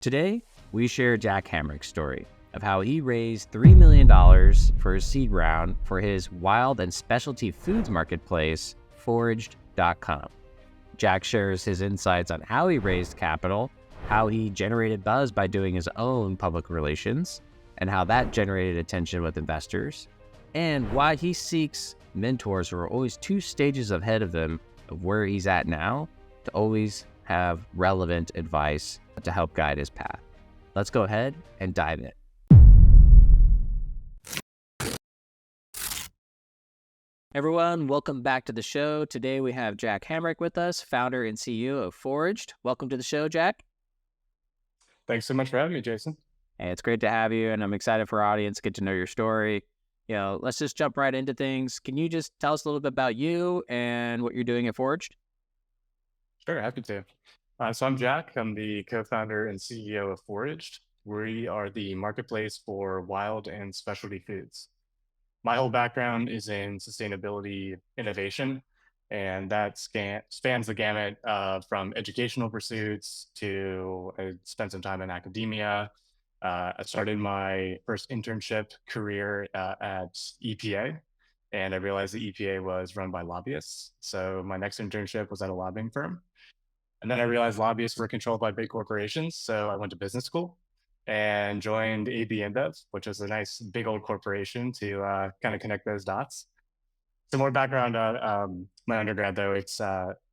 Today, we share Jack Hamrick's story of how he raised $3 million for his seed round for his wild and specialty foods marketplace, Foraged.com. Jack shares his insights on how he raised capital, how he generated buzz by doing his own public relations, and how that generated attention with investors, and why he seeks mentors who are always 2 stages ahead of him of where he's at now to always have relevant advice to help guide his path. Let's go ahead and dive in. Everyone, welcome back to the show. Today we have Jack Hamrick with us, founder and CEO of Foraged. Welcome to the show, Jack. Thanks so much for having me, Jason. Hey, it's great to have you, and I'm excited for our audience to get to know your story. Let's just jump right into things. Can you just tell us a little bit about you and what you're doing at Foraged? Sure, happy to. So I'm Jack. I'm the co-founder and CEO of Foraged. We are the marketplace for wild and specialty foods. My whole background is in sustainability innovation, and that spans the gamut from educational pursuits to I spent some time in academia. I started my first internship career at EPA, and I realized the EPA was run by lobbyists. So my next internship was at a lobbying firm. And then I realized lobbyists were controlled by big corporations. So I went to business school and joined AB InBev, which is a nice big old corporation to kind of connect those dots. Some more background on my undergrad, though.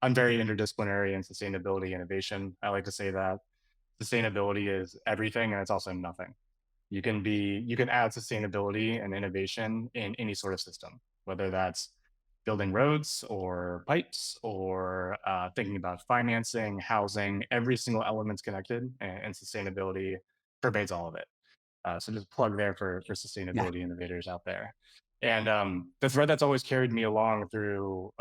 I'm very interdisciplinary in sustainability innovation. I like to say that sustainability is everything and it's also nothing. You can add sustainability and innovation in any sort of system, whether that's building roads or pipes or thinking about financing, housing. Every single element's connected, and sustainability pervades all of it. So just plug there for sustainability innovators out there. And the thread that's always carried me along through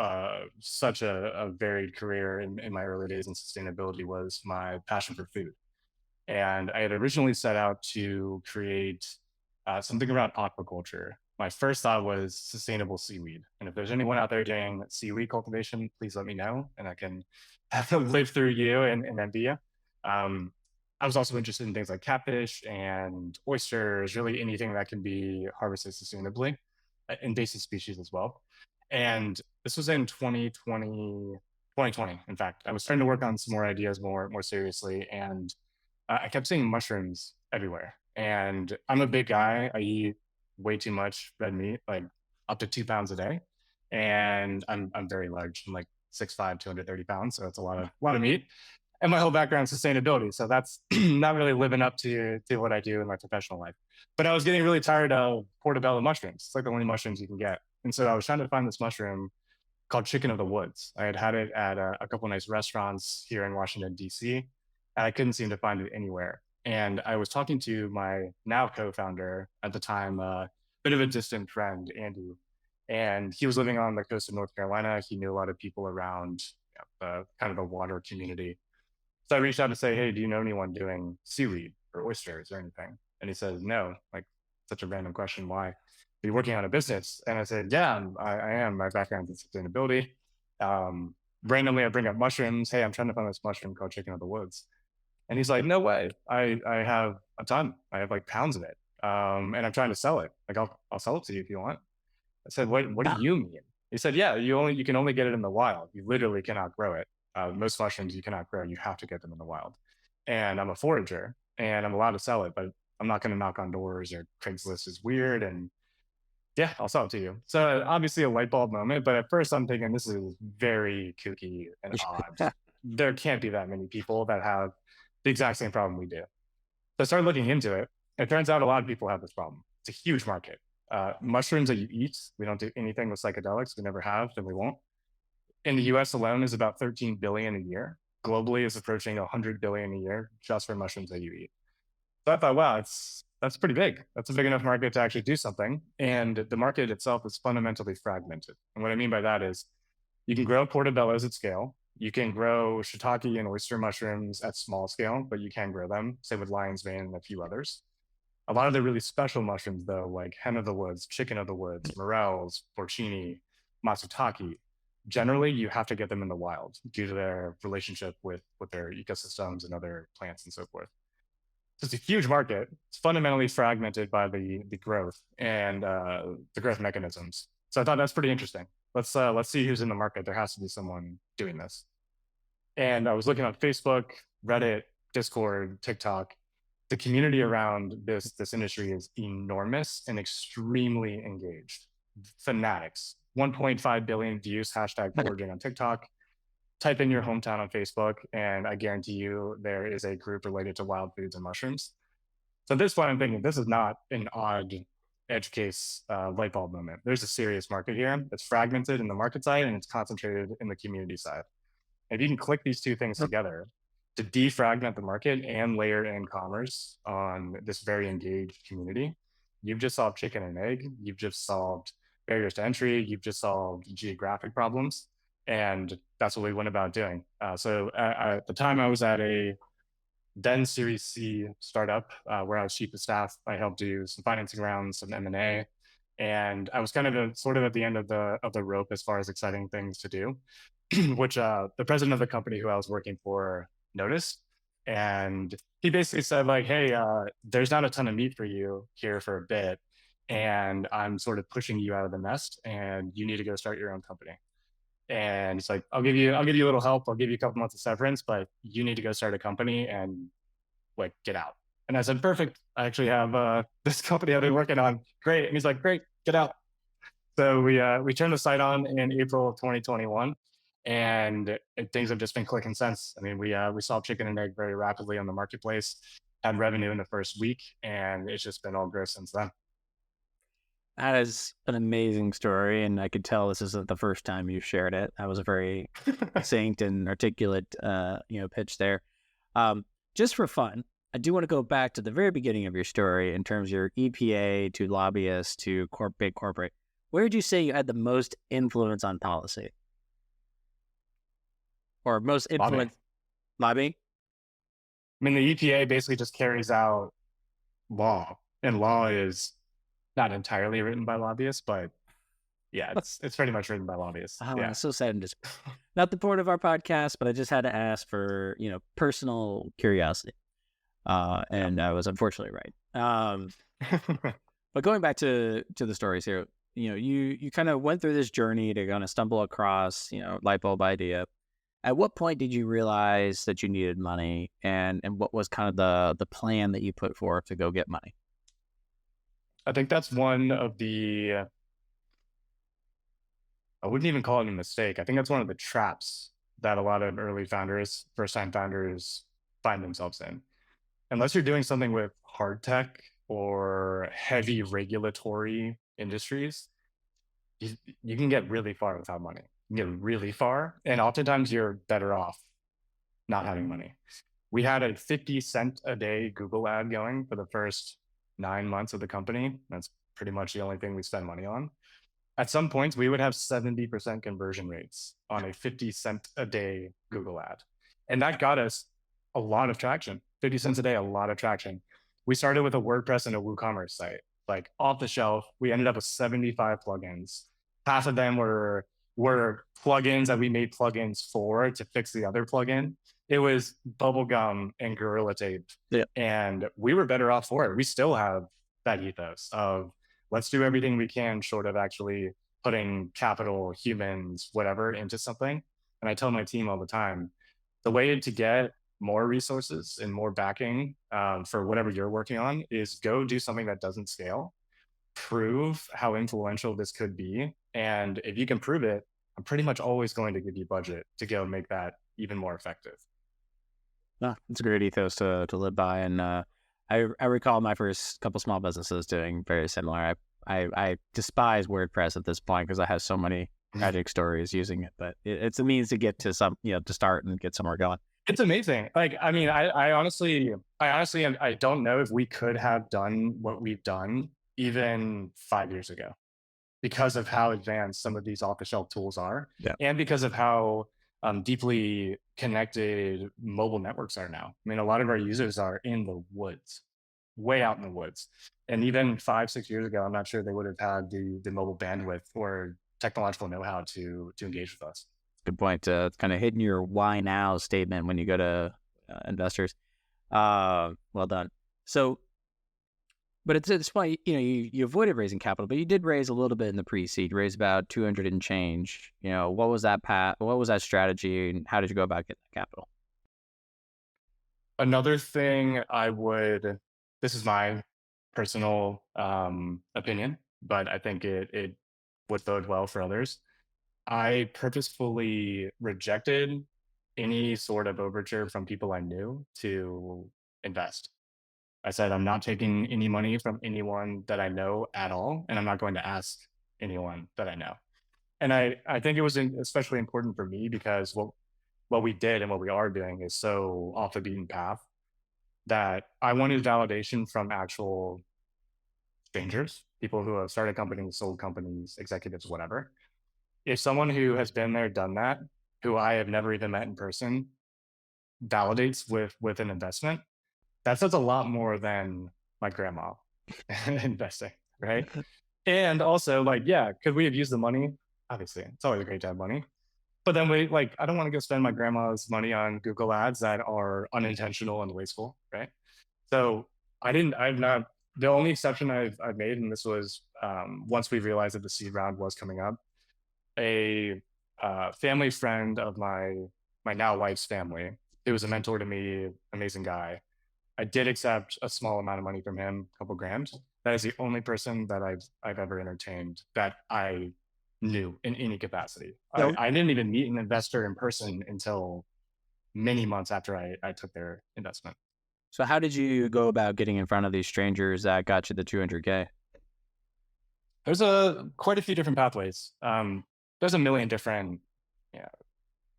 such a varied career in my early days in sustainability was my passion for food. And I had originally set out to create something around aquaculture. My first thought was sustainable seaweed. And if there's anyone out there doing seaweed cultivation, please let me know and I can live through you and envy you. I was also interested in things like catfish and oysters, really anything that can be harvested sustainably, invasive species as well. And this was in 2020. In fact, I was starting to work on some more ideas more seriously. And I kept seeing mushrooms everywhere. And I'm a big guy. I eat way too much red meat, like up to 2 pounds a day. And I'm very large. I'm like 6'5", 230 pounds. So it's a lot of meat. And my whole background is sustainability. So that's not really living up to what I do in my professional life. But I was getting really tired of portobello mushrooms. It's like the only mushrooms you can get. And so I was trying to find this mushroom called chicken of the woods. I had it at a couple of nice restaurants here in Washington, D.C., and I couldn't seem to find it anywhere. And I was talking to my now co-founder at the time, a bit of a distant friend, Andy, and he was living on the coast of North Carolina. He knew a lot of people around the kind of the water community. So I reached out to say, hey, do you know anyone doing seaweed or oysters or anything? And he said, no, like such a random question. Why? Are you working on a business? And I said, yeah, I am. My background is in sustainability. Randomly, I bring up mushrooms. Hey, I'm trying to find this mushroom called chicken of the woods. And he's like, no way. I have a ton. I have like pounds of it. And I'm trying to sell it. Like I'll sell it to you if you want. I said, what do you mean? He said, yeah, you can only get it in the wild. You literally cannot grow it. Most mushrooms you cannot grow. You have to get them in the wild. And I'm a forager and I'm allowed to sell it, but I'm not going to knock on doors or Craigslist is weird. And yeah, I'll sell it to you. So obviously a light bulb moment, but at first I'm thinking this is very kooky and odd. There can't be that many people that have the exact same problem we do. So I started looking into it. It turns out a lot of people have this problem. It's a huge market. Mushrooms that you eat, we don't do anything with psychedelics. We never have, and we won't. In the US alone is about 13 billion a year. Globally is approaching 100 billion a year just for mushrooms that you eat. So I thought, wow, that's pretty big. That's a big enough market to actually do something. And the market itself is fundamentally fragmented. And what I mean by that is you can grow portobellos at scale. You can grow shiitake and oyster mushrooms at small scale, but you can grow them, say with lion's mane and a few others. A lot of the really special mushrooms, though, like hen of the woods, chicken of the woods, morels, porcini, matsutake, generally you have to get them in the wild due to their relationship with their ecosystems and other plants and so forth. So it's a huge market. It's fundamentally fragmented by the growth and the growth mechanisms. So I thought that's pretty interesting. Let's see who's in the market. There has to be someone doing this. And I was looking on Facebook, Reddit, Discord, TikTok. The community around this industry is enormous and extremely engaged. Fanatics. 1.5 billion views, hashtag foraging on TikTok. Type in your hometown on Facebook, and I guarantee you there is a group related to wild foods and mushrooms. So at this point, I'm thinking this is not an odd edge case light bulb moment. There's a serious market here. It's fragmented in the market side and it's concentrated in the community side. If you can click these two things together to defragment the market and layer in commerce on this very engaged community, you've just solved chicken and egg. You've just solved barriers to entry. You've just solved geographic problems. And that's what we went about doing. So at the time, I was at a then Series C startup where I was chief of staff. I helped do some financing rounds, some M&A, and I was kind of sort of at the end of the rope as far as exciting things to do. Which the president of the company who I was working for noticed. And he basically said, like, hey, there's not a ton of meat for you here for a bit. And I'm sort of pushing you out of the nest and you need to go start your own company. And it's like, I'll give you a little help. I'll give you a couple months of severance, but you need to go start a company and like get out. And I said, perfect. I actually have this company I've been working on. Great. And he's like, great, get out. So we turned the site on in April of 2021, and things have just been clicking since. I mean, we saw chicken and egg very rapidly on the marketplace, had revenue in the first week, and it's just been all growth since then. That is an amazing story, and I could tell this isn't the first time you shared it. That was a very succinct and articulate, pitch there. Just for fun, I do want to go back to the very beginning of your story in terms of your EPA to lobbyists to big corporate. Where did you say you had the most influence on policy? Or most influence? Lobbying? I mean, the EPA basically just carries out law, and law is not entirely written by lobbyists, but yeah, it's pretty much written by lobbyists. Oh, yeah. So sad and just not the point of our podcast, but I just had to ask for personal curiosity, and I was unfortunately right. But going back to the stories here, you kind of went through this journey to kind of stumble across light bulb idea. At what point did you realize that you needed money, and what was kind of the plan that you put forth to go get money? I think that's one of the, I wouldn't even call it a mistake. I think that's one of the traps that a lot of early founders, first-time founders find themselves in. Unless you're doing something with hard tech or heavy regulatory industries, you can get really far without money. You can get really far, and oftentimes you're better off not having money. We had a 50-cent a day Google ad going for the first 9 months of the company. That's pretty much the only thing we spend money on. At some points, we would have 70% conversion rates on a 50-cent a day Google ad. And that got us a lot of traction. 50 cents a day, a lot of traction. We started with a WordPress and a WooCommerce site, like off the shelf. We ended up with 75 plugins. Half of them were plugins that we made plugins for to fix the other plugin. It was bubblegum and Gorilla Tape. Yeah. And we were better off for it. We still have that ethos of let's do everything we can short of actually putting capital, humans, whatever into something. And I tell my team all the time, the way to get more resources and more backing for whatever you're working on is go do something that doesn't scale, prove how influential this could be. And if you can prove it, I'm pretty much always going to give you budget to go make that even more effective. It's a great ethos to live by. And I recall my first couple small businesses doing very similar. I despise WordPress at this point because I have so many tragic stories using it, but it's a means to get to some, to start and get somewhere going. It's amazing. Like, I mean, I honestly, I don't know if we could have done what we've done even 5 years ago because of how advanced some of these off-the-shelf tools are, and because of how deeply connected mobile networks are now. I mean, a lot of our users are in the woods, way out in the woods. And even 5-6 years ago, I'm not sure they would have had the mobile bandwidth or technological know-how to engage with us. Good point. It's kind of hitting your why now statement when you go to investors. Well done. So, but it's at this point, you avoided raising capital, but you did raise a little bit in the pre-seed, raise about 200 and change. What was that path? What was that strategy, and how did you go about getting that capital? Another thing this is my personal opinion, but I think it would bode well for others. I purposefully rejected any sort of overture from people I knew to invest. I said, I'm not taking any money from anyone that I know at all, and I'm not going to ask anyone that I know. And I think it was especially important for me because what we did and what we are doing is so off the beaten path that I wanted validation from actual strangers, people who have started companies, sold companies, executives, whatever. If someone who has been there, done that, who I have never even met in person, validates with an investment, that says a lot more than my grandma investing, right? And also, like, yeah, could we have used the money? Obviously, it's always great to have money. But then I don't want to go spend my grandma's money on Google ads that are unintentional and wasteful, right? So I've not, the only exception I've made, and this was once we realized that the seed round was coming up, a family friend of my now wife's family, who was a mentor to me, amazing guy. I did accept a small amount of money from him, a couple grand. That is the only person that I've ever entertained that I knew in any capacity. So, I didn't even meet an investor in person until many months after I took their investment. so how did you go about getting in front of these strangers that got you the 200K? There's quite a few different pathways. There's a million different, yeah,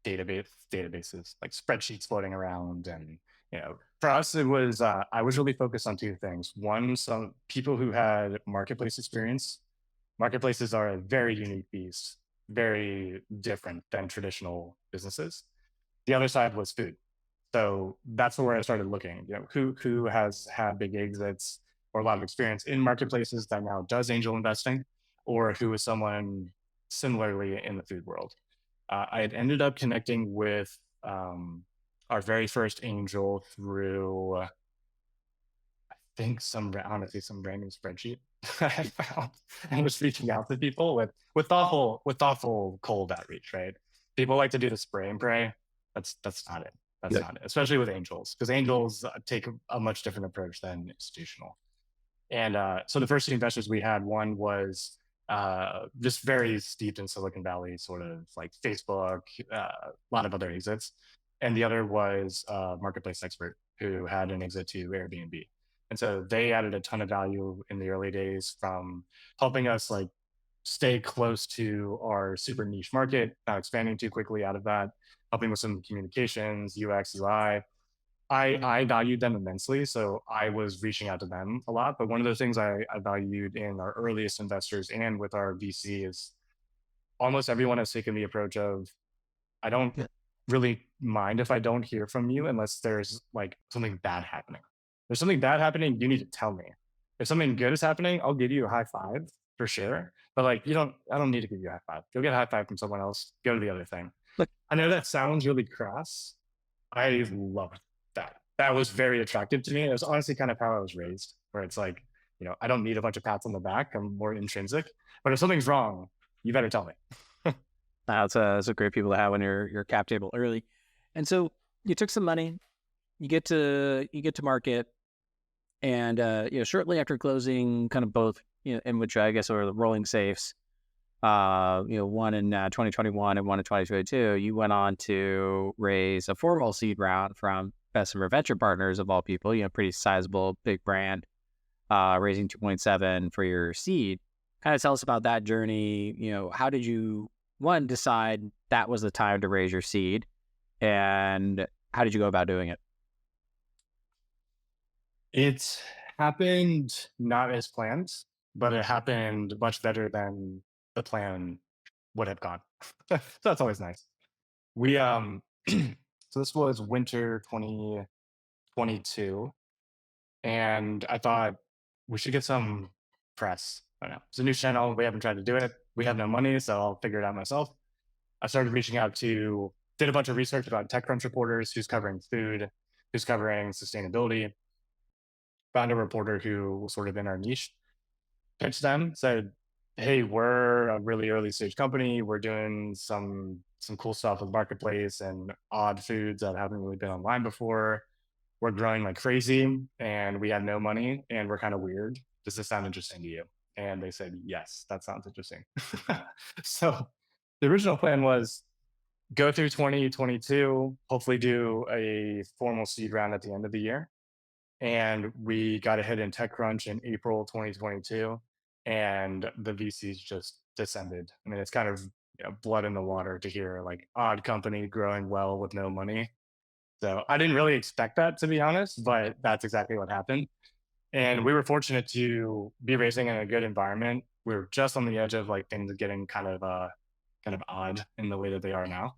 databases, like spreadsheets floating around. And for us, it was I was really focused on two things. One, some people who had marketplace experience. Marketplaces are a very unique beast, very different than traditional businesses. The other side was food. So that's where I started looking. Who has had big exits or a lot of experience in marketplaces that now does angel investing, or who is someone similarly in the food world. I had ended up connecting with our very first angel through, I think honestly some random spreadsheet I found, and was reaching out to people with thoughtful cold outreach. Right? People like to do the spray and pray. That's not it. That's Yeah. not it. Especially with angels, because angels take a much different approach than institutional. And so the first two investors we had, one was just very steeped in Silicon Valley, sort of like Facebook, a lot of other exits. And the other was a marketplace expert who had an exit to Airbnb. And so they added a ton of value in the early days from helping us like stay close to our super niche market, not expanding too quickly out of that, helping with some communications, UX, UI, I valued them immensely, so I was reaching out to them a lot. But one of the things I valued in our earliest investors and with our VC is almost everyone has taken the approach of I don't Yeah. really mind if I don't hear from you unless there's like something bad happening. If there's something bad happening, you need to tell me. If something good is happening, I'll give you a high five for sure. But like I don't need to give you a high five. You'll get a high five from someone else. Go to the other thing. Look, I know that sounds really crass. I loved that. That was very attractive to me. It was honestly kind of how I was raised, where it's like, I don't need a bunch of pats on the back. I'm more intrinsic. But if something's wrong, you better tell me. that's a great people to have on your cap table early. And so you took some money, you get to market, and shortly after closing, kind of both, in which I guess are the rolling safes, one in 2021 and one in 2022, you went on to raise a formal seed round from Bessemer Venture Partners of all people, pretty sizable, big brand, raising 2.7 for your seed. Kind of tell us about that journey. How did you, one, decide that was the time to raise your seed, and how did you go about doing it? It happened not as planned, but it happened much better than the plan would have gone. So that's always nice. We so this was winter 2022, and I thought we should get some press. I don't know. It's a new channel. We haven't tried to do it. We have no money, so I'll figure it out myself. I started reaching out did a bunch of research about TechCrunch reporters, who's covering food, who's covering sustainability. found a reporter who was sort of in our niche, pitched them, said, "Hey, we're a really early stage company. We're doing some cool stuff with marketplace and odd foods that haven't really been online before. We're growing like crazy, and we have no money, and we're kind of weird. Does this sound interesting to you?" And they said, "Yes, that sounds interesting." So the original plan was go through 2022, hopefully do a formal seed round at the end of the year. And we got a hit in TechCrunch in April 2022, and the VCs just descended. I mean, it's kind of, blood in the water to hear like odd company growing well with no money. So I didn't really expect that, to be honest, but that's exactly what happened. And we were fortunate to be raising in a good environment. We were just on the edge of like things getting kind of odd in the way that they are now.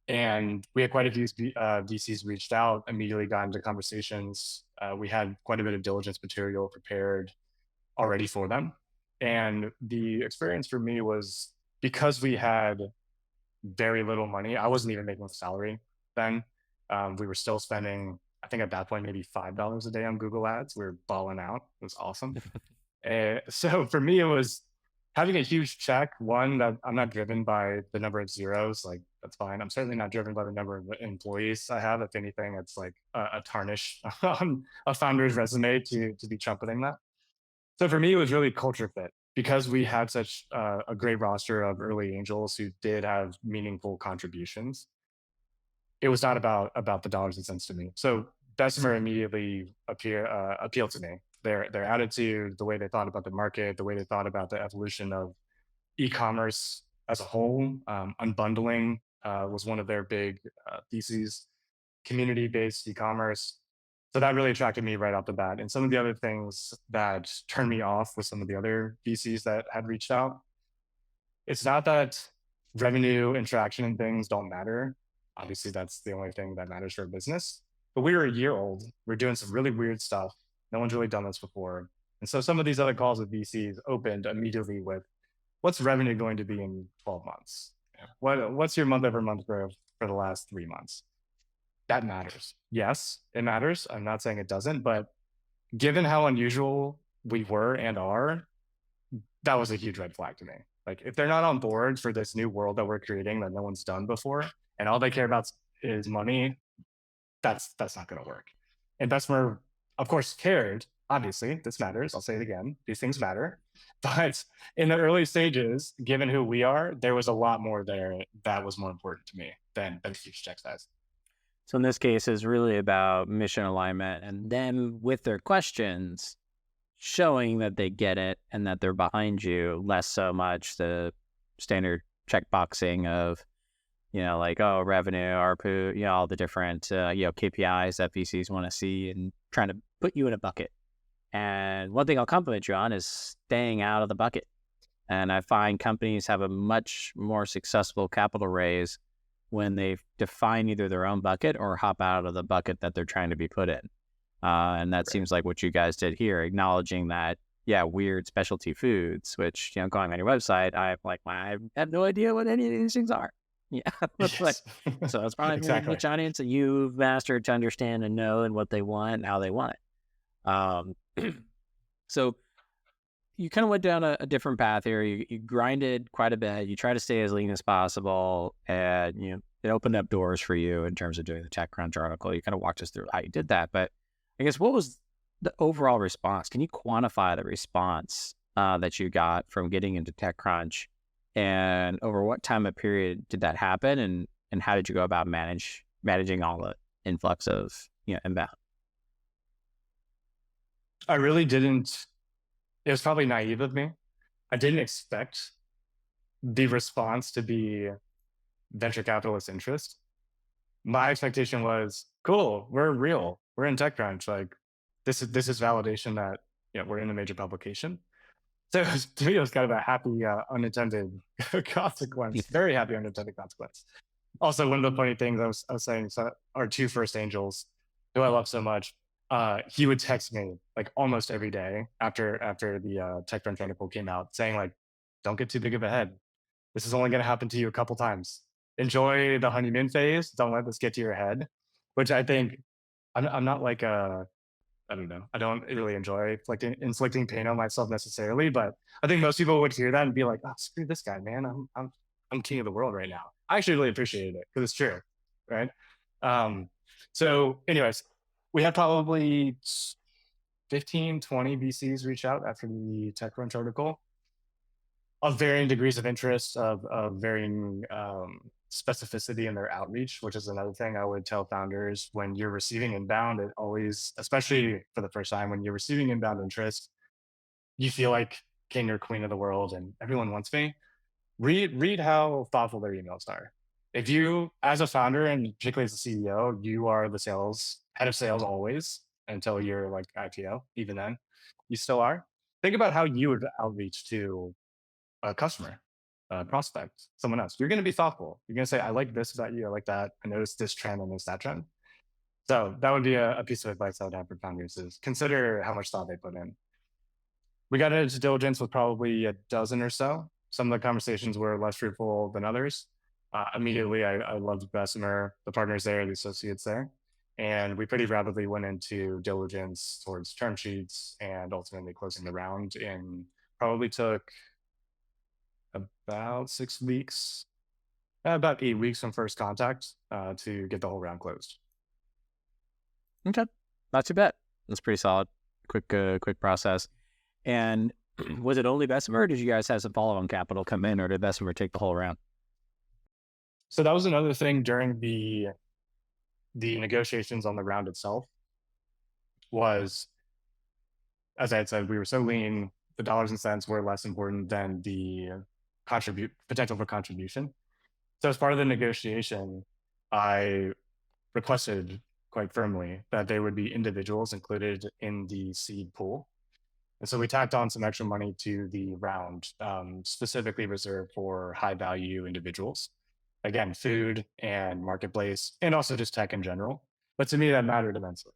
And we had quite a few VCs reached out, immediately got into conversations. We had quite a bit of diligence material prepared already for them. And the experience for me was, because we had very little money. I wasn't even making a salary then. We were still spending, I think at that point, maybe $5 a day on Google Ads. We were balling out. It was awesome. So for me, it was having a huge check. One, that I'm not driven by the number of zeros. Like, that's fine. I'm certainly not driven by the number of employees I have. If anything, it's like a tarnish on a founder's resume to be trumpeting that. So for me, it was really culture fit, because we had such a great roster of early angels who did have meaningful contributions. It was not about the dollars and cents to me. So Bessemer immediately appealed to me. Their attitude, the way they thought about the market, the way they thought about the evolution of e-commerce as a whole. Unbundling was one of their big theses. Community-based e-commerce. So that really attracted me right off the bat. And some of the other things that turned me off with some of the other VCs that had reached out, it's not that revenue and traction and things don't matter. Obviously, that's the only thing that matters for a business. But we were a year old. We're doing some really weird stuff. No one's really done this before. And so some of these other calls with VCs opened immediately with, what's revenue going to be in 12 months? What's your month over month growth for the last 3 months? That matters. Yes, it matters. I'm not saying it doesn't, but given how unusual we were and are, that was a huge red flag to me. Like, if they're not on board for this new world that we're creating that no one's done before, and all they care about is money, that's not going to work. And Bessemer, of course, cared. Obviously, this matters. I'll say it again. These things matter. But in the early stages, given who we are, there was a lot more there that was more important to me than huge check size. So in this case, it's really about mission alignment, and then with their questions, showing that they get it and that they're behind you, less so much the standard checkboxing of, like, oh, revenue, ARPU, all the different, KPIs that VCs want to see, and trying to put you in a bucket. And one thing I'll compliment you on is staying out of the bucket. And I find companies have a much more successful capital raise when they define either their own bucket or hop out of the bucket that they're trying to be put in. And that seems like what you guys did here, acknowledging that, weird specialty foods, which, going on your website, I have no idea what any of these things are. Yeah. Yes. So it's probably a Exactly. niche audience that you've mastered to understand and know and what they want and how they want it. So you kind of went down a different path here. You grinded quite a bit. You try to stay as lean as possible, and it opened up doors for you in terms of doing the TechCrunch article. You kind of walked us through how you did that, but I guess, what was the overall response? Can you quantify the response that you got from getting into TechCrunch, and over what time of period did that happen, and how did you go about managing all the influx of inbound? I really didn't. It was probably naive of me. I didn't expect the response to be venture capitalist interest. My expectation was, cool, we're real. We're in TechCrunch. Like, this is validation that we're in a major publication. So to me, it was kind of a happy unintended consequence. Very happy unintended consequence. Also, one of the funny things I was saying, so our two first angels, who I love so much, he would text me like almost every day after the TechCrunch article came out, saying like, "Don't get too big of a head. This is only going to happen to you a couple times. Enjoy the honeymoon phase. Don't let this get to your head." Which I think, I'm not like a I don't know. I don't really enjoy inflicting pain on myself necessarily, but I think most people would hear that and be like, "Oh, screw this guy, man. I'm king of the world right now." I actually really appreciated it because it's true, right? Um, so, anyways, we had probably 15, 20 VCs reach out after the TechCrunch article of varying degrees of interest, of varying specificity in their outreach, which is another thing I would tell founders when you're receiving inbound. It always, especially for the first time, when you're receiving inbound interest, you feel like king or queen of the world and everyone wants me. Read how thoughtful their emails are. If you, as a founder and particularly as a CEO, you are the head of sales always until you're like IPO, even then, you still are. Think about how you would outreach to a customer, a prospect, someone else. You're going to be thoughtful. You're going to say, I like this about you. I like that. I noticed this trend and noticed that trend. So that would be a piece of advice I would have for founders is consider how much thought they put in. We got into diligence with probably a dozen or so. Some of the conversations were less fruitful than others. Immediately, I loved Bessemer, the partners there, the associates there. And we pretty rapidly went into diligence towards term sheets and ultimately closing the round in probably took about 6 weeks, about 8 weeks from first contact to get the whole round closed. Okay, not too bad. That's pretty solid. Quick process. And was it only Bessemer, or did you guys have some follow-on capital come in, or did Bessemer take the whole round? So that was another thing during the negotiations on the round itself was, as I had said, we were so lean, the dollars and cents were less important than the potential for contribution. So as part of the negotiation, I requested quite firmly that there would be individuals included in the seed pool. And so we tacked on some extra money to the round, specifically reserved for high value individuals. Again, food and marketplace, and also just tech in general. But to me, that mattered immensely.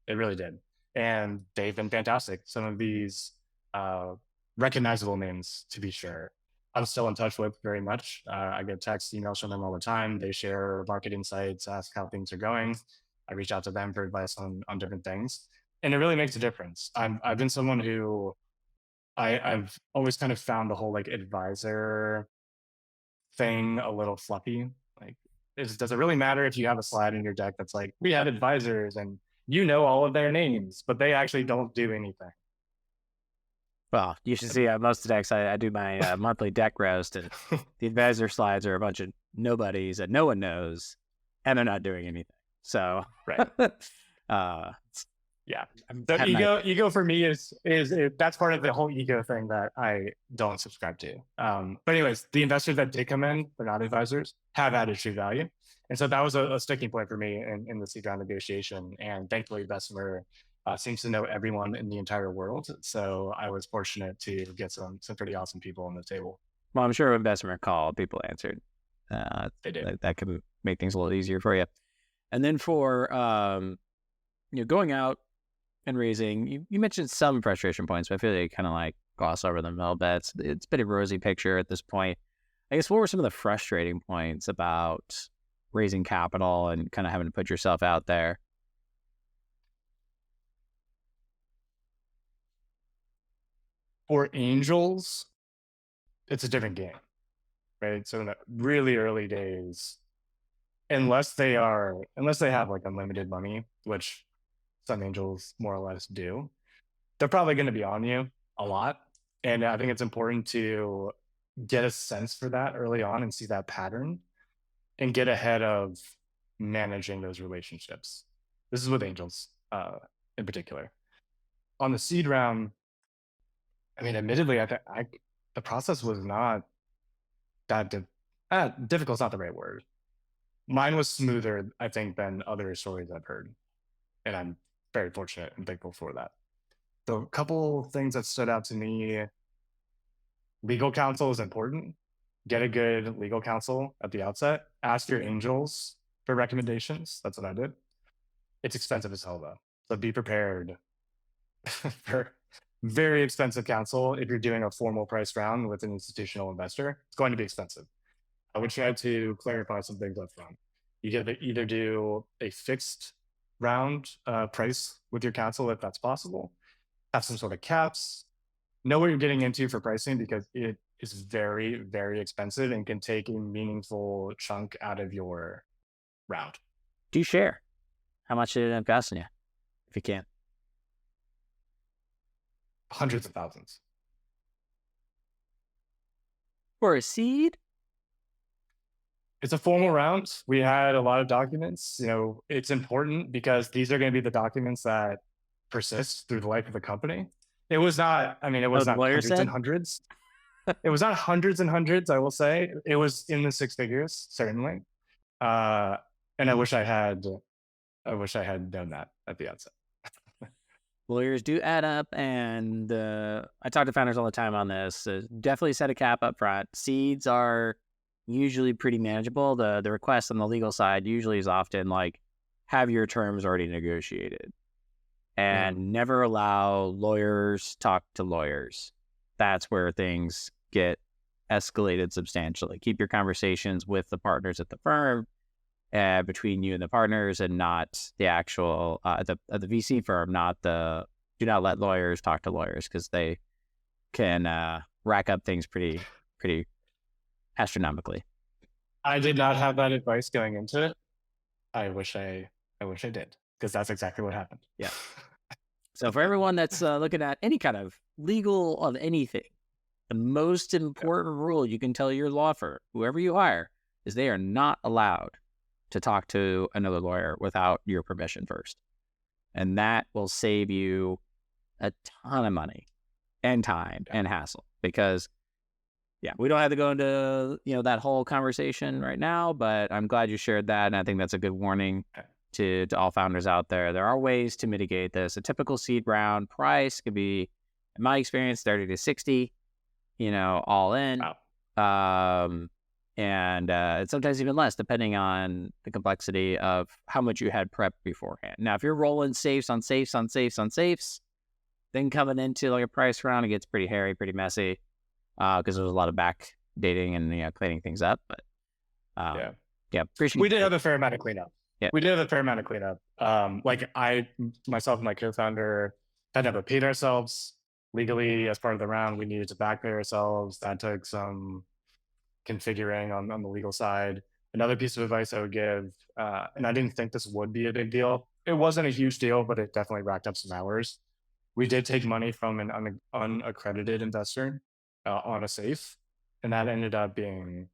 It really did. And they've been fantastic. Some of these recognizable names, to be sure, I'm still in touch with very much. I get texts, emails from them all the time. They share market insights, ask how things are going. I reach out to them for advice on different things. And it really makes a difference. I've been someone who I've always kind of found the whole like advisor thing a little fluffy. Like, does it really matter if you have a slide in your deck that's like, we had advisors and you know all of their names, but they actually don't do anything? Well, you should see most of the decks. I do my monthly deck roast, and the advisor slides are a bunch of nobodies that no one knows, and they're not doing anything. So, right. Yeah. So ego for me is that's part of the whole ego thing that I don't subscribe to. But anyways, the investors that did come in, they're not advisors, have added true value. And so that was a sticking point for me in the seed round negotiation. And thankfully, Bessemer seems to know everyone in the entire world. So I was fortunate to get some pretty awesome people on the table. Well, I'm sure when Bessemer called, people answered. They did. That could make things a little easier for you. And then for going out and raising, you mentioned some frustration points, but I feel like you kind of like gloss over them a little bit. It's been a rosy picture at this point. I guess what were some of the frustrating points about raising capital and kind of having to put yourself out there? For angels, it's a different game, right? So in the really early days, unless they have like unlimited money, which some angels more or less do, they're probably going to be on you a lot. And I think it's important to get a sense for that early on and see that pattern and get ahead of managing those relationships. This is with angels in particular. On the seed round, I mean, admittedly, the process was not that difficult. Is not the right word. Mine was smoother, I think, than other stories I've heard, and I'm very fortunate and thankful for that. So a couple things that stood out to me: legal counsel is important. Get a good legal counsel at the outset. Ask your angels for recommendations. That's what I did. It's expensive as hell, though, so be prepared for very expensive counsel. If you're doing a formal price round with an institutional investor, it's going to be expensive. I would try to clarify some things up front. You can either do a fixed round price with your counsel if that's possible. Have some sort of caps. Know what you're getting into for pricing because it is very, very expensive and can take a meaningful chunk out of your round. Do share. How much did it end up costing you, if you can? Hundreds of thousands. For a seed? It's a formal round. We had a lot of documents. It's important because these are going to be the documents that persist through the life of the company. It was not, it was The not lawyer hundreds said? and hundreds. It was not hundreds and hundreds, I will say. It was in the six figures, certainly. And I wish I had done that at the outset. Lawyers do add up, and I talk to founders all the time on this. Definitely set a cap up front. Seeds are usually pretty manageable. The request on the legal side usually is often like, have your terms already negotiated, and never allow lawyers talk to lawyers. That's where things get escalated substantially. Keep your conversations with the partners at the firm, between you and the partners, and not the actual the VC firm. Do not let lawyers talk to lawyers, because they can rack up things pretty astronomically. I did not have that advice going into it. I wish I did, because that's exactly what happened. Yeah. So for everyone that's looking at any kind of legal of anything, the most important rule you can tell your law firm, whoever you hire, is they are not allowed to talk to another lawyer without your permission first. And that will save you a ton of money and time and hassle, because we don't have to go into, that whole conversation right now, but I'm glad you shared that. And I think that's a good warning to all founders out there. There are ways to mitigate this. A typical seed round price could be, in my experience, 30 to 60, all in. Wow. And it's sometimes even less, depending on the complexity of how much you had prepped beforehand. Now, if you're rolling safes on safes on safes on safes, then coming into like a price round, it gets pretty hairy, pretty messy, because there's a lot of backdating and cleaning things up. But appreciate. We did have a fair amount of cleanup. Yeah, we did have a fair amount of cleanup. Like myself and my co-founder had never paid ourselves legally as part of the round. We needed to back pay ourselves. That took some configuring on the legal side. Another piece of advice I would give, and I didn't think this would be a big deal. It wasn't a huge deal, but it definitely racked up some hours. We did take money from an unaccredited investor on a safe, and that ended up being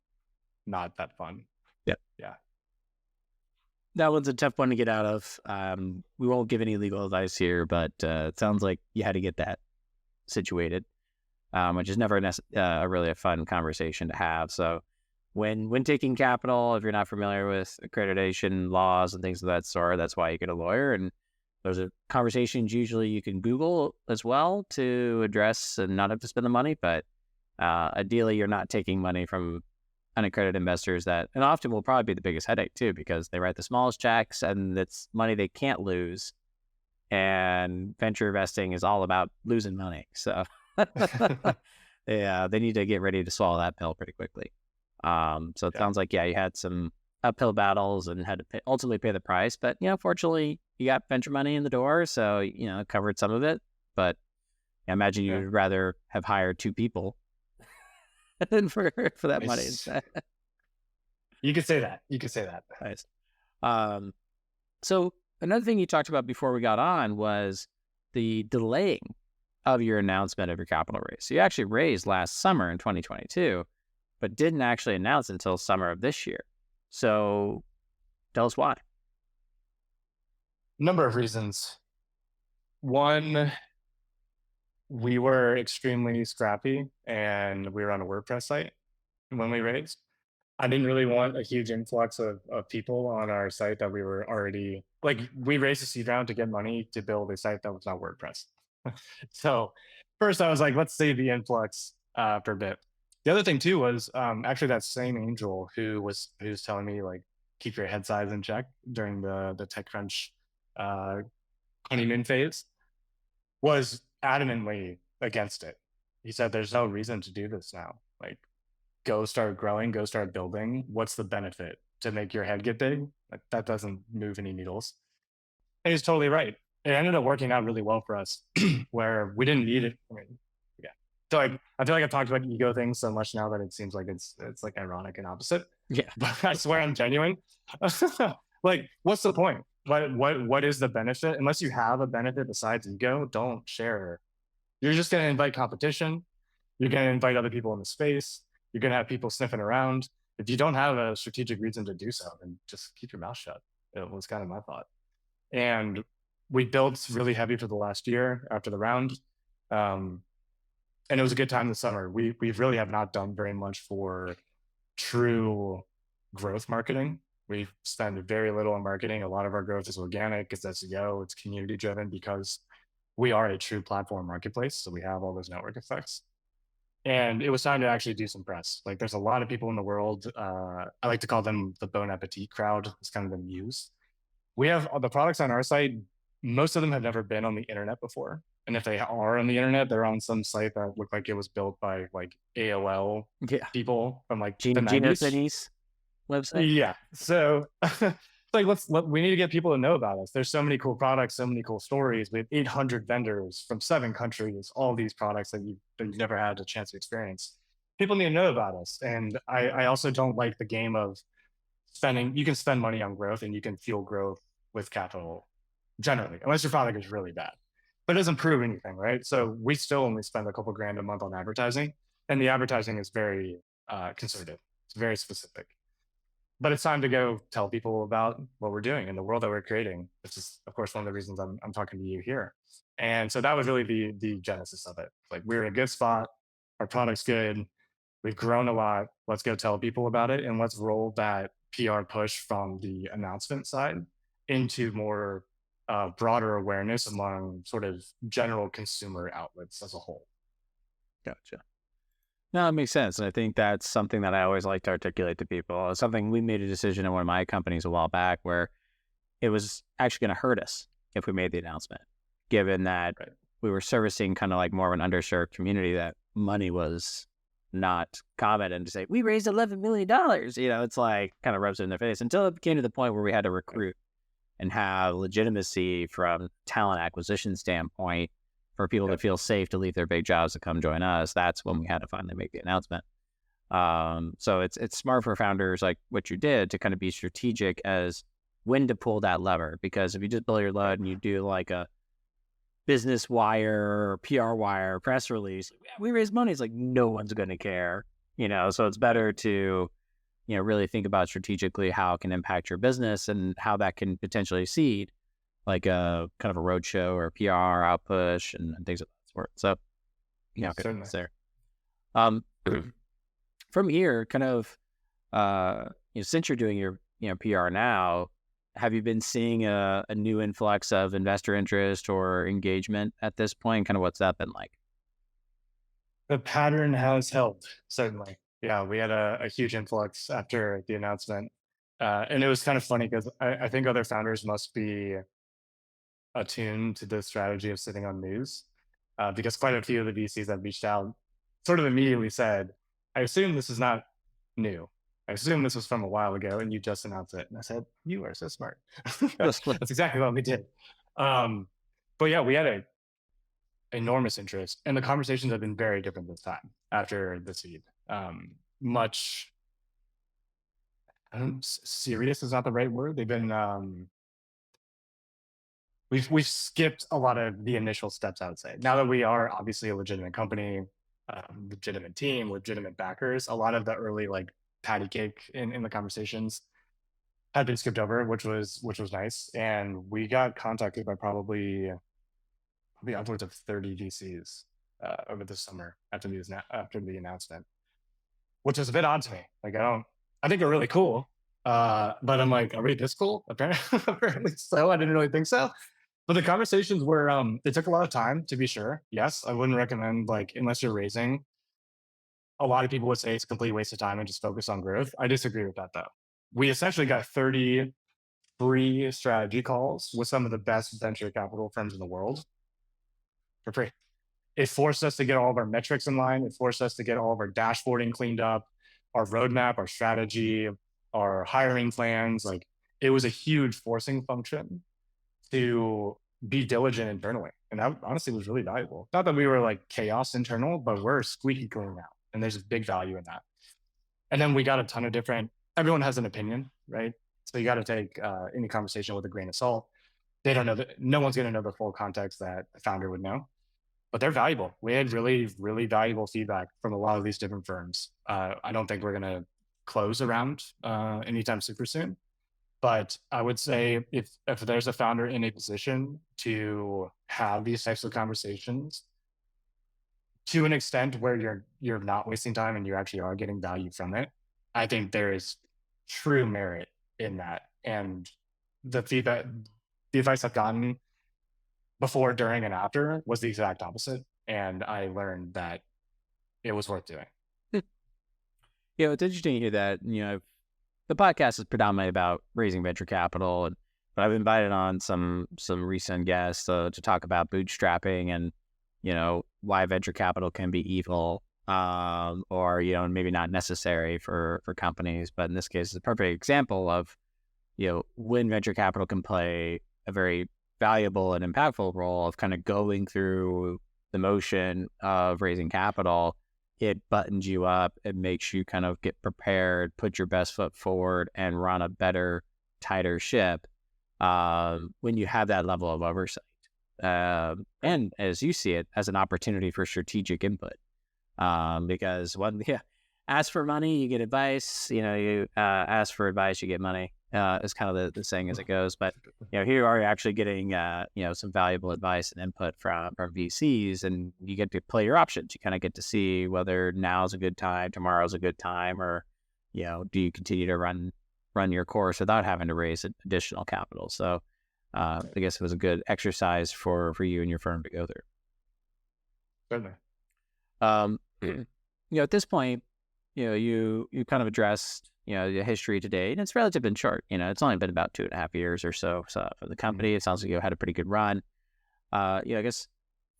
not that fun. Yeah. That one's a tough one to get out of. We won't give any legal advice here, but it sounds like you had to get that situated, which is never really a fun conversation to have. So when taking capital, if you're not familiar with accreditation laws and things of that sort, that's why you get a lawyer. And those are conversations usually you can Google as well to address and not have to spend the money. But ideally, you're not taking money from unaccredited investors and often will probably be the biggest headache too, because they write the smallest checks and it's money they can't lose. And venture investing is all about losing money. So they need to get ready to swallow that pill pretty quickly. So it sounds like, you had some uphill battles and had to ultimately pay the price. But, fortunately, you got venture money in the door. So, it covered some of it. But I imagine you would rather have hired two people than for that money. You could say that. Nice. So another thing you talked about before we got on was the delaying of your announcement of your capital raise. So you actually raised last summer in 2022, but didn't actually announce until summer of this year. So tell us why. Number of reasons. One, we were extremely scrappy and we were on a WordPress site when we raised. I didn't really want a huge influx of people on our site that we were already, we raised a seed round to get money to build a site that was not WordPress. So first I was like, let's save the influx for a bit. The other thing too was actually that same angel who's telling me keep your head size in check during the TechCrunch honeymoon phase was adamantly against it. He said, there's no reason to do this now. Go start growing, go start building. What's the benefit to make your head get big? That doesn't move any needles. And he's totally right. It ended up working out really well for us, where we didn't need it. I mean, yeah. So I feel like I've talked about ego things so much now that it seems like it's like ironic and opposite. Yeah. But I swear I'm genuine. Like, what's the point? What is the benefit? Unless you have a benefit besides ego, don't share. You're just going to invite competition. You're going to invite other people in the space. You're going to have people sniffing around. If you don't have a strategic reason to do so, then just keep your mouth shut. It was kind of my thought. And we built really heavy for the last year after the round. And it was a good time this summer. We really have not done very much for true growth marketing. We spend very little on marketing. A lot of our growth is organic, it's SEO, it's community driven because we are a true platform marketplace. So we have all those network effects. And it was time to actually do some press. Like there's a lot of people in the world. I like to call them the Bon Appetit crowd. It's kind of the muse. We have the products on our site. Most of them have never been on the internet before. And if they are on the internet, they're on some site that looked like it was built by like AOL people from like the 90s. Cities website. Yeah. So like we need to get people to know about us. There's so many cool products, so many cool stories. We have 800 vendors from 7 countries, all these products that you've never had a chance to experience. People need to know about us. And I also don't like the game of spending. You can spend money on growth and you can fuel growth with capital generally, unless your product is really bad, but it doesn't prove anything, right? So we still only spend a couple grand a month on advertising, and the advertising is very conservative. It's very specific. But it's time to go tell people about what we're doing in the world that we're creating. This is, of course, one of the reasons I'm talking to you here. And so that was really the genesis of it. Like we're in a good spot. Our product's good. We've grown a lot. Let's go tell people about it. And let's roll that PR push from the announcement side into more broader awareness among sort of general consumer outlets as a whole. Gotcha. No, it makes sense. And I think that's something that I always like to articulate to people. It's something we made a decision in one of my companies a while back where it was actually going to hurt us if we made the announcement, given that we were servicing kind of like more of an underserved community that money was not common. And to say, we raised $11 million, it's like kind of rubs it in their face until it came to the point where we had to recruit and have legitimacy from talent acquisition standpoint for people to feel safe to leave their big jobs to come join us. That's when we had to finally make the announcement. So it's smart for founders like what you did to kind of be strategic as when to pull that lever. Because if you just build your load and you do like a business wire or PR wire press release, we raise money. It's like no one's going to care, So it's better to really think about strategically how it can impact your business and how that can potentially seed like a kind of a roadshow or a PR outpush and things of that sort. So, Certainly. There. From here, kind of, since you're doing your PR now, have you been seeing a new influx of investor interest or engagement at this point? Kind of what's that been like? The pattern has held, certainly. Yeah, we had a huge influx after the announcement. And it was kind of funny because I think other founders must be attuned to the strategy of sitting on news, because quite a few of the VCs that reached out sort of immediately said, I assume this is not new. I assume this was from a while ago and you just announced it. And I said, you are so smart. That's exactly what we did. But yeah, we had a enormous interest and the conversations have been very different this time after the seed. Much serious is not the right word. They've been we've skipped a lot of the initial steps, I would say. Now that we are obviously a legitimate company, legitimate team, legitimate backers, a lot of the early like patty cake in the conversations had been skipped over, which was nice. And we got contacted by probably upwards of 30 VCs over the summer after the announcement, which is a bit odd to me. Like I think they're really cool. But I'm like, are we this cool? Apparently so. I didn't really think so. But the conversations were, they took a lot of time to be sure. Yes, I wouldn't recommend like, unless you're raising, a lot of people would say it's a complete waste of time and just focus on growth. I disagree with that though. We essentially got 30 free strategy calls with some of the best venture capital firms in the world for free. It forced us to get all of our metrics in line. It forced us to get all of our dashboarding cleaned up, our roadmap, our strategy, our hiring plans. Like it was a huge forcing function to be diligent internally. And that honestly was really valuable. Not that we were like chaos internal, but we're squeaky clean now. And there's a big value in that. And then we got a ton of different, everyone has an opinion, right? So you got to take any conversation with a grain of salt. They don't know that no one's going to know the full context that the founder would know, but they're valuable. We had really, really valuable feedback from a lot of these different firms. I don't think we're going to close around anytime super soon. But I would say if there's a founder in a position to have these types of conversations to an extent where you're not wasting time and you actually are getting value from it, I think there is true merit in that. And the feedback, the advice I've gotten before, during, and after was the exact opposite. And I learned that it was worth doing. It's interesting to hear that. The podcast is predominantly about raising venture capital, but I've invited on some recent guests to talk about bootstrapping and why venture capital can be evil, or maybe not necessary for companies. But in this case, it's a perfect example of when venture capital can play a very valuable and impactful role of kind of going through the motion of raising capital. It buttons you up. It makes you kind of get prepared, put your best foot forward, and run a better, tighter ship when you have that level of oversight. And as you see it, as an opportunity for strategic input. Because ask for money, you get advice. You ask for advice, you get money. Is kind of the saying as it goes. But here you are actually getting some valuable advice and input from VCs, and you get to play your options. You kind of get to see whether now's a good time, tomorrow's a good time, or do you continue to run your course without having to raise additional capital. So I guess it was a good exercise for you and your firm to go through. Certainly. At this point, you kind of addressed the history today, and it's relatively been short. It's only been about 2.5 years or so. So for the company, it sounds like you had a pretty good run. I guess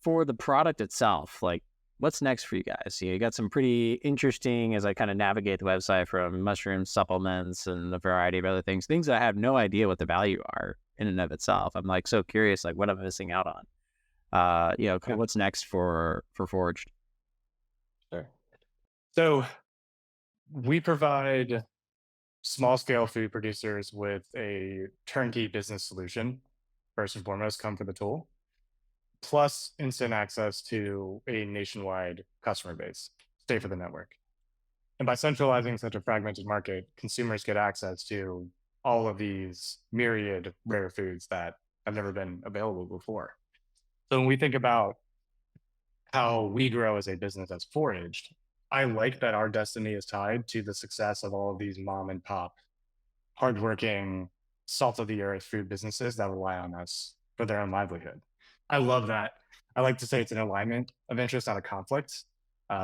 for the product itself, like what's next for you guys? You got some pretty interesting, as I kind of navigate the website, from mushroom supplements and a variety of other things that I have no idea what the value are in and of itself. I'm like so curious, like what I'm missing out on. What's next for Foraged? Sure. So we provide small scale food producers with a turnkey business solution. First and foremost, come for the tool, plus instant access to a nationwide customer base, stay for the network. And by centralizing such a fragmented market, consumers get access to all of these myriad rare foods that have never been available before. So when we think about how we grow as a business as Foraged, I like that our destiny is tied to the success of all of these mom and pop, hardworking, salt of the earth food businesses that rely on us for their own livelihood. I love that. I like to say it's an alignment of interest, not a conflict.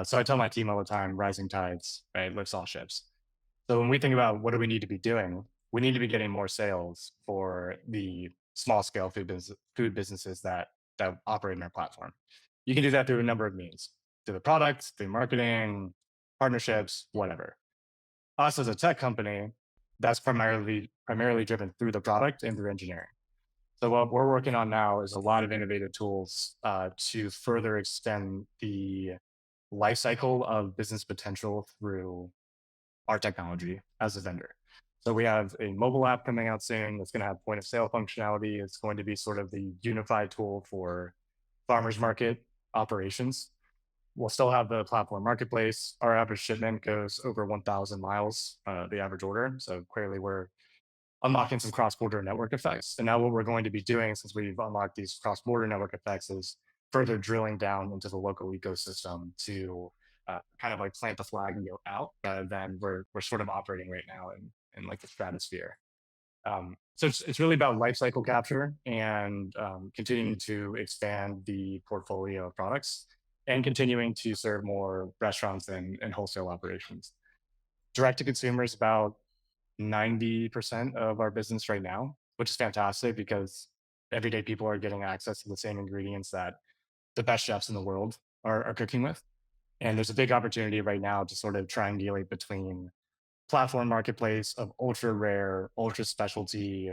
So I tell my team all the time, rising tides, right, lifts all ships. So when we think about what do we need to be doing, we need to be getting more sales for the small scale food businesses that operate in our platform. You can do that through a number of means, through the products, through marketing, partnerships, whatever. Us as a tech company, that's primarily driven through the product and through engineering. So what we're working on now is a lot of innovative tools to further extend the life cycle of business potential through our technology as a vendor. So we have a mobile app coming out soon that's going to have point of sale functionality. It's going to be sort of the unified tool for farmers market operations. We'll still have the platform marketplace. Our average shipment goes over 1,000 miles, the average order. So clearly we're unlocking some cross-border network effects. And now what we're going to be doing, since we've unlocked these cross-border network effects, is further drilling down into the local ecosystem to kind of like plant the flag and go out, rather than we're sort of operating right now in like the stratosphere. So it's really about life cycle capture and continuing to expand the portfolio of products and continuing to serve more restaurants and wholesale operations. Direct to consumer is about 90% of our business right now, which is fantastic because everyday people are getting access to the same ingredients that the best chefs in the world are cooking with. And there's a big opportunity right now to sort of triangulate between platform marketplace of ultra rare, ultra specialty,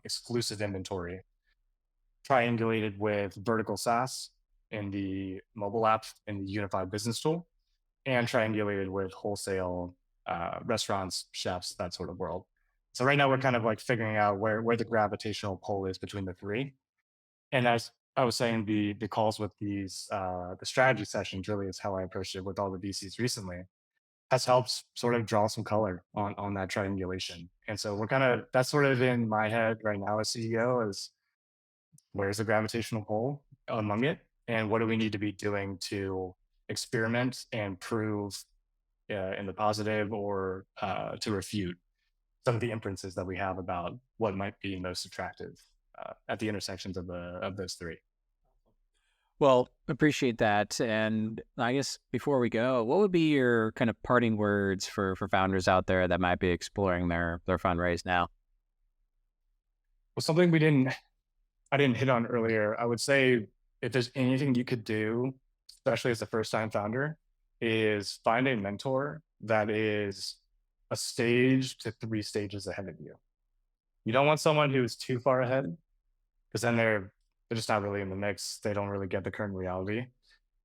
exclusive inventory triangulated with vertical SaaS in the mobile app in the unified business tool, and triangulated with wholesale restaurants, chefs, that sort of world. So right now we're kind of like figuring out where the gravitational pull is between the three. And as I was saying, the calls with these the strategy sessions really is how I approached it with all the VCs recently, has helped sort of draw some color on that triangulation. And so we're kind of that's sort of in my head right now as CEO is where's the gravitational pull among it, and what do we need to be doing to experiment and prove in the positive or to refute some of the inferences that we have about what might be most attractive at the intersections of those three. Well, appreciate that. And I guess before we go, what would be your kind of parting words for founders out there that might be exploring their fundraise now? Well, something I didn't hit on earlier, I would say if there's anything you could do, especially as a first time founder, is find a mentor that is a stage to 3 stages ahead of you. You don't want someone who's too far ahead because then they're just not really in the mix. They don't really get the current reality.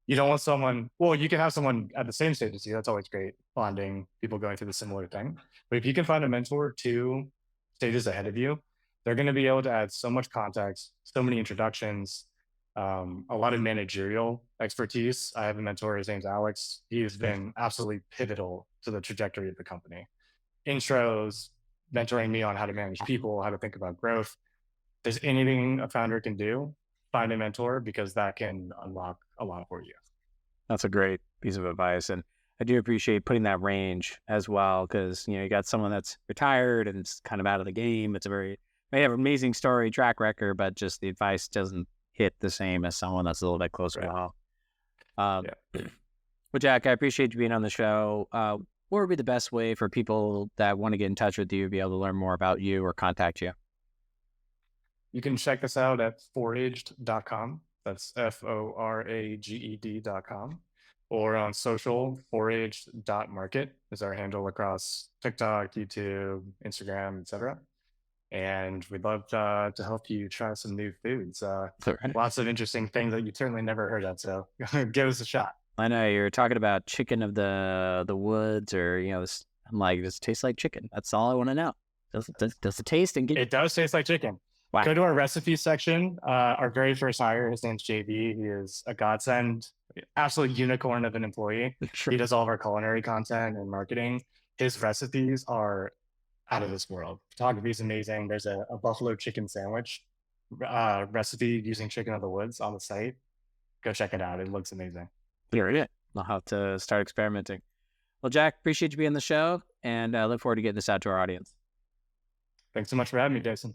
You don't want someone, well, you can have someone at the same stage as you. That's always great, bonding, people going through the similar thing. But if you can find a mentor 2 stages ahead of you, they're going to be able to add so much context, so many introductions, a lot of managerial expertise. I have a mentor, his name's Alex. He's been absolutely pivotal to the trajectory of the company. Intros, mentoring me on how to manage people, how to think about growth. If there's anything a founder can do, find a mentor because that can unlock a lot for you. That's a great piece of advice. And I do appreciate putting that range as well, because, you got someone that's retired and it's kind of out of the game. It's may have an amazing story, track record, but just the advice doesn't hit the same as someone that's a little bit closer to home. Yeah. Well, Jack, I appreciate you being on the show. What would be the best way for people that want to get in touch with you, be able to learn more about you or contact you? You can check us out at foraged.com. That's foraged.com. Or on social, foraged.market is our handle across TikTok, YouTube, Instagram, etc. And we'd love to help you try some new foods. Lots of interesting things that you certainly never heard of. So give us a shot. I know you're talking about chicken of the woods, or this. I'm like, does it taste like chicken? That's all I want to know. Does it taste and get? It does taste like chicken. Wow. Go to our recipe section. Our very first hire, his name's JB. He is a godsend, absolute unicorn of an employee. Sure. He does all of our culinary content and marketing. His recipes are out of this world. Photography is amazing. There's a buffalo chicken sandwich recipe using chicken of the woods on the site. Go check it out. It looks amazing. Very good. I'll have to start experimenting. Well, Jack, appreciate you being on the show, and I look forward to getting this out to our audience. Thanks so much for having me, Jason.